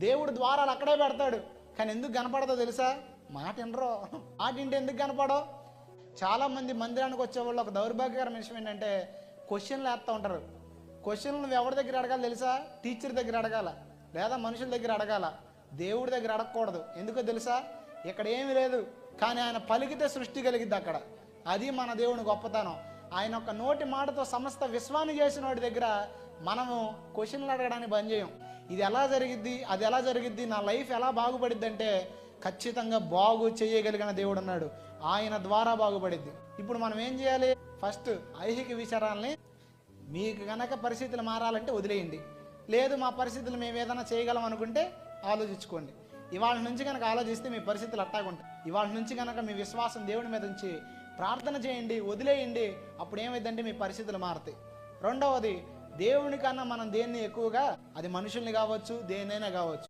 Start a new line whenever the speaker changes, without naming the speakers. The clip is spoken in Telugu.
దేవుడు ద్వారాలు అక్కడే పెడతాడు, కానీ ఎందుకు కనపడదో తెలుసా? మాట వినరో. మాట వింటే ఎందుకు కనపడో? చాలామంది మందిరానికి వచ్చేవాళ్ళు ఒక దౌర్భాగ్యకరమైన విషయం ఏంటంటే క్వశ్చన్లు వేస్తూ ఉంటారు. క్వశ్చన్లు నువ్వు ఎవరి దగ్గర అడగాలి తెలుసా? టీచర్ దగ్గర అడగాల, లేదా మనుషుల దగ్గర అడగాల, దేవుడి దగ్గర అడగకూడదు. ఎందుకో తెలుసా? ఇక్కడ ఏమీ లేదు, కానీ ఆయన పలికితే సృష్టి కలిగిద్ది అక్కడ. అది మన దేవుని గొప్పతనం. ఆయన ఒక నోటి మాటతో సమస్త విశ్వాన్ని చేసిన వాడి దగ్గర మనము క్వశ్చన్లు అడగడానికి బంద్ చేయం. ఇది ఎలా జరిగిద్ది, అది ఎలా జరిగిద్ది, నా లైఫ్ ఎలా బాగుపడిద్ది అంటే ఖచ్చితంగా బాగు చేయగలిగిన దేవుడు ఉన్నాడు, ఆయన ద్వారా బాగుపడిద్ది. ఇప్పుడు మనం ఏం చేయాలి? ఫస్ట్ ఐహిక విచారాలని మీకు గనక పరిస్థితులు మారాలంటే వదిలేయండి. లేదు మా పరిస్థితులు మేము ఏదైనా చేయగలం అనుకుంటే ఆలోచించుకోండి. ఇవాళ నుంచి కనుక ఆలోచిస్తే మీ పరిస్థితులు అట్టాగుంటాయి. ఇవాళ నుంచి కనుక మీ విశ్వాసం దేవుడి మీద ఉంచి ప్రార్థన చేయండి, వదిలేయండి. అప్పుడు ఏమైందంటే మీ పరిస్థితులు మారుతాయి. రెండవది, దేవుని కన్నా మనం దేన్ని ఎక్కువగా, అది మనుషుల్ని కావచ్చు, దేన్నైనా కావచ్చు,